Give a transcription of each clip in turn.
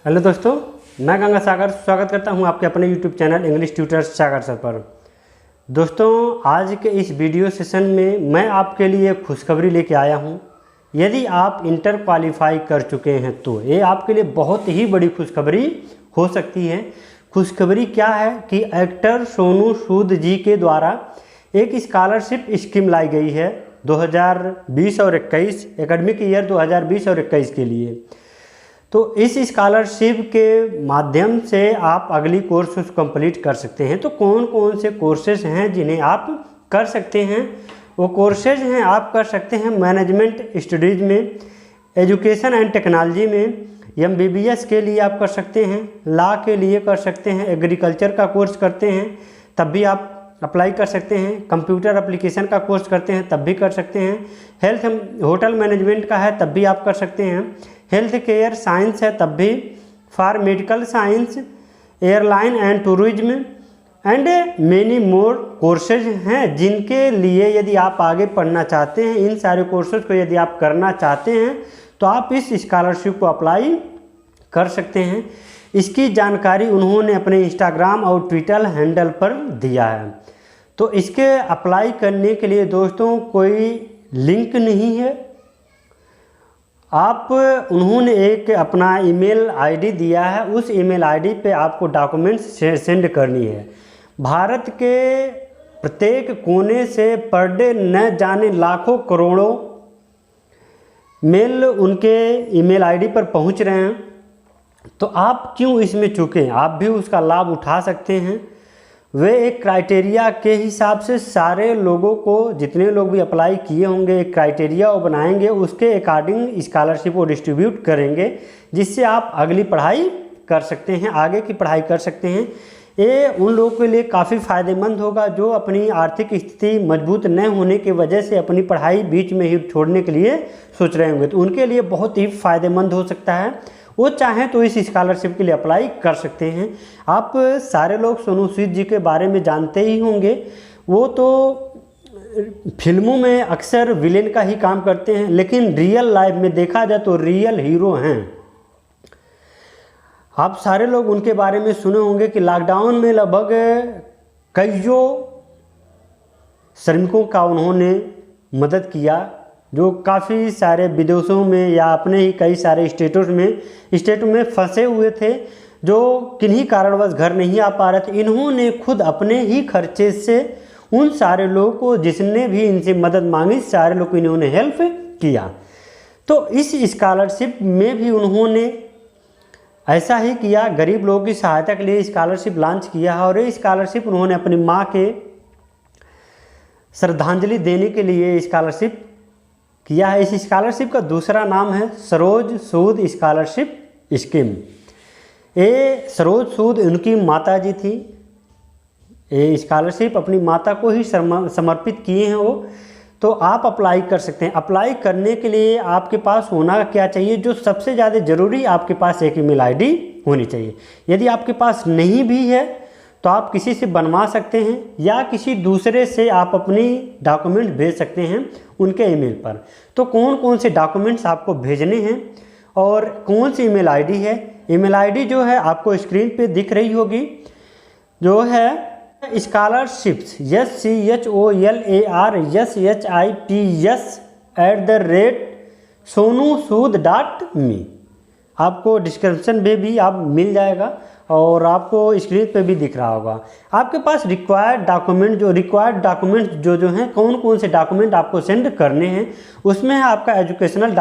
Hello दोस्तों, मैं गंगा सागर स्वागत करता हूं आपके अपने यूट्यूब चैनल इंग्लिश ट्यूटर सागर सर पर। दोस्तों, आज के इस वीडियो सेशन में मैं आपके लिए खुशखबरी लेके आया हूं। यदि आप इंटर क्वालिफाई कर चुके हैं तो ये आपके लिए बहुत ही बड़ी खुशखबरी हो सकती है। खुशखबरी क्या है कि एक्टर सोनू सूद जी के द्वारा एक स्कॉलरशिप स्कीम लाई गई है 2020 और 21 एकेडमिक ईयर 2020 और 21 के लिए। तो इस स्कॉलरशिप के माध्यम से आप अगली कोर्स कंप्लीट कर सकते हैं। तो कौन कौन से कोर्सेज हैं जिन्हें आप कर सकते हैं? वो कोर्सेज हैं, आप कर सकते हैं मैनेजमेंट स्टडीज़ में, एजुकेशन एंड टेक्नोलॉजी में, MBBS के लिए आप कर सकते हैं, लॉ के लिए कर सकते हैं, एग्रीकल्चर का कोर्स करते हैं तब भी आप अप्लाई कर सकते हैं, कंप्यूटर एप्लीकेशन का कोर्स करते हैं तब भी कर सकते हैं, हेल्थ होटल मैनेजमेंट का है तब भी आप कर सकते हैं, हेल्थ केयर साइंस है तब भी, for medical science, airline and tourism and many more courses हैं जिनके लिए यदि आप आगे पढ़ना चाहते हैं, इन सारे कोर्सेज को यदि आप करना चाहते हैं तो आप इस स्कॉलरशिप को अप्लाई कर सकते हैं। इसकी जानकारी उन्होंने अपने इंस्टाग्राम और ट्विटर हैंडल पर दिया है। तो इसके अप्लाई करने के लिए दोस्तों कोई लिंक नहीं है, उन्होंने एक अपना ईमेल आईडी दिया है, उस ईमेल आईडी पे आपको डॉक्यूमेंट्स सेंड करनी है। भारत के प्रत्येक कोने से पर डे न जाने लाखों करोड़ों मेल उनके ईमेल आईडी पर पहुंच रहे हैं। तो आप क्यों इसमें चूकें, आप भी उसका लाभ उठा सकते हैं। वे एक क्राइटेरिया के हिसाब से सारे लोगों को, जितने लोग भी अप्लाई किए होंगे, एक क्राइटेरिया वो बनाएंगे, उसके अकॉर्डिंग स्कॉलरशिप को डिस्ट्रीब्यूट करेंगे जिससे आप अगली पढ़ाई कर सकते हैं, आगे की पढ़ाई कर सकते हैं। ये उन लोगों के लिए काफ़ी फ़ायदेमंद होगा जो अपनी आर्थिक स्थिति मजबूत न होने की वजह से अपनी पढ़ाई बीच में ही छोड़ने के लिए सोच रहे होंगे, तो उनके लिए बहुत ही फ़ायदेमंद हो सकता है। वो चाहें तो इस स्कॉलरशिप के लिए अप्लाई कर सकते हैं। आप सारे लोग सोनू सूद जी के बारे में जानते ही होंगे, वो तो फिल्मों में अक्सर विलेन का ही काम करते हैं, लेकिन रियल लाइफ में देखा जाए तो रियल हीरो हैं। आप सारे लोग उनके बारे में सुने होंगे कि लॉकडाउन में लगभग कईयों श्रमिकों का उन्होंने मदद किया जो काफ़ी सारे विदेशों में या अपने ही कई सारे स्टेटों में फंसे हुए थे, जो किन्हीं कारणवश घर नहीं आ पा रहे थे। इन्होंने खुद अपने ही खर्चे से उन सारे लोगों को, जिसने भी इनसे मदद मांगी, सारे लोग को इन्होंने हेल्प किया। तो इस स्कॉलरशिप में भी उन्होंने ऐसा ही किया, गरीब लोगों की सहायता के लिए स्कॉलरशिप लॉन्च किया है। और ये स्कॉलरशिप उन्होंने अपनी माँ के श्रद्धांजलि देने के लिए स्कॉलरशिप किया है। इस स्कॉलरशिप का दूसरा नाम है सरोज सूद स्कॉलरशिप स्कीम। ये सरोज सूद उनकी माता जी थी। ये स्कॉलरशिप अपनी माता को ही समर्पित किए हैं वो। तो आप अप्लाई कर सकते हैं। अप्लाई करने के लिए आपके पास होना क्या चाहिए, जो सबसे ज़्यादा ज़रूरी, आपके पास एक ईमेल आईडी होनी चाहिए। यदि आपके पास नहीं भी है तो आप किसी से बनवा सकते हैं या किसी दूसरे से आप अपनी डॉक्यूमेंट भेज सकते हैं उनके ईमेल पर। तो कौन कौन से डॉक्यूमेंट्स आपको भेजने हैं और कौन सी ईमेल आईडी है? ईमेल आईडी जो है आपको स्क्रीन पे दिख रही होगी, जो है scholarships SCHOLARSHIPS@sonusood.me। आपको डिस्क्रिप्शन में भी आप मिल जाएगा और आपको स्क्रीन पे भी दिख रहा होगा। आपके पास रिक्वायर्ड डॉक्यूमेंट जो हैं, कौन कौन से डॉक्यूमेंट आपको सेंड करने हैं, उसमें है आपका एजुकेशनल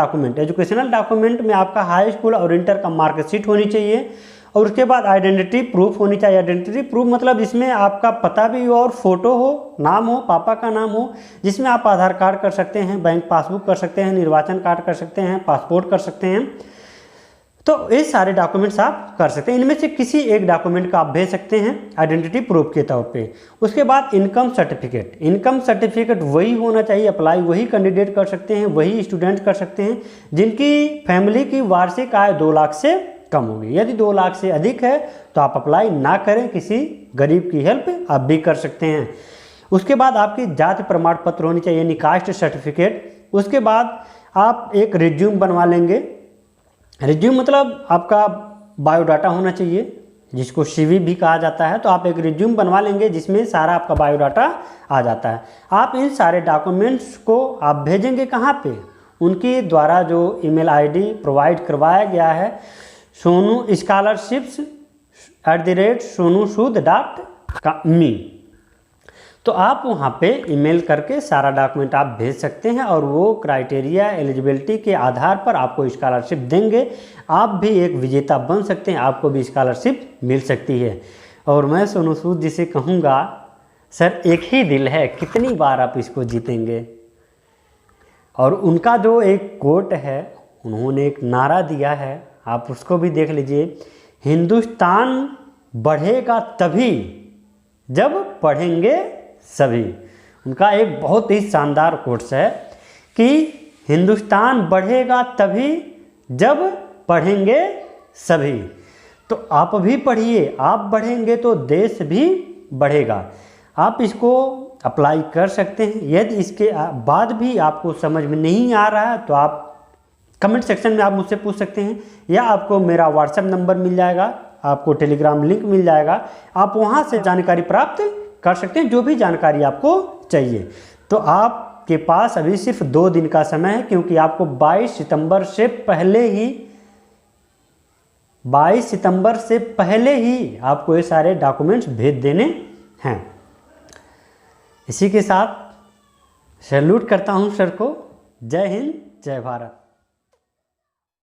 डॉक्यूमेंट में आपका हाई स्कूल और इंटर का मार्कशीट होनी चाहिए। और उसके बाद आइडेंटिटी प्रूफ होनी चाहिए। आइडेंटिटी प्रूफ मतलब जिसमें आपका पता भी हो और फोटो हो, नाम हो, पापा का नाम हो, जिसमें आप आधार कार्ड कर सकते हैं, बैंक पासबुक कर सकते हैं, निर्वाचन कार्ड कर सकते हैं, पासपोर्ट कर सकते हैं। तो ये सारे डॉक्यूमेंट्स आप कर सकते हैं। इनमें से किसी एक डॉक्यूमेंट का आप भेज सकते हैं आइडेंटिटी प्रूफ के तौर पे। उसके बाद इनकम सर्टिफिकेट वही होना चाहिए, अप्लाई वही कैंडिडेट कर सकते हैं, वही स्टूडेंट कर सकते हैं जिनकी फैमिली की वार्षिक आय 2 लाख से कम होगी। यदि 2 लाख से अधिक है तो आप अप्लाई ना करें, किसी गरीब की हेल्प आप भी कर सकते हैं। उसके बाद आपकी जाति प्रमाण पत्र होनी चाहिए, यानी कास्ट सर्टिफिकेट। उसके बाद आप एक रिज्यूम बनवा लेंगे। रिज्यूम मतलब आपका बायोडाटा होना चाहिए, जिसको CV भी कहा जाता है। तो आप एक रिज्यूम बनवा लेंगे जिसमें सारा आपका बायोडाटा आ जाता है। आप इन सारे डॉक्यूमेंट्स को आप भेजेंगे कहाँ पे? उनके द्वारा जो ईमेल ID प्रोवाइड करवाया गया है, sonuscholarship@sonusood.me। तो आप वहाँ पे ईमेल करके सारा डॉक्यूमेंट आप भेज सकते हैं और वो क्राइटेरिया एलिजिबिलिटी के आधार पर आपको स्कॉलरशिप देंगे। आप भी एक विजेता बन सकते हैं, आपको भी स्कॉलरशिप मिल सकती है। और मैं सोनू सूद जी से कहूँगा, सर एक ही दिल है, कितनी बार आप इसको जीतेंगे? और उनका जो एक कोट है, उन्होंने एक नारा दिया है, आप उसको भी देख लीजिए, हिंदुस्तान बढ़ेगा तभी जब पढ़ेंगे सभी। उनका एक बहुत ही शानदार कोट्स है कि हिंदुस्तान बढ़ेगा तभी जब पढ़ेंगे सभी। तो आप भी पढ़िए, आप बढ़ेंगे तो देश भी बढ़ेगा। आप इसको अप्लाई कर सकते हैं। यदि इसके बाद भी आपको समझ में नहीं आ रहा है तो आप कमेंट सेक्शन में आप मुझसे पूछ सकते हैं, या आपको मेरा व्हाट्सएप नंबर मिल जाएगा, आपको टेलीग्राम लिंक मिल जाएगा, आप वहाँ से जानकारी प्राप्त कर सकते हैं, जो भी जानकारी आपको चाहिए। तो आपके पास अभी सिर्फ 2 दिन का समय है, क्योंकि आपको 22 सितंबर से पहले ही आपको ये सारे डॉक्यूमेंट्स भेज देने हैं। इसी के साथ सैल्यूट करता हूँ सर को। जय हिंद, जय भारत।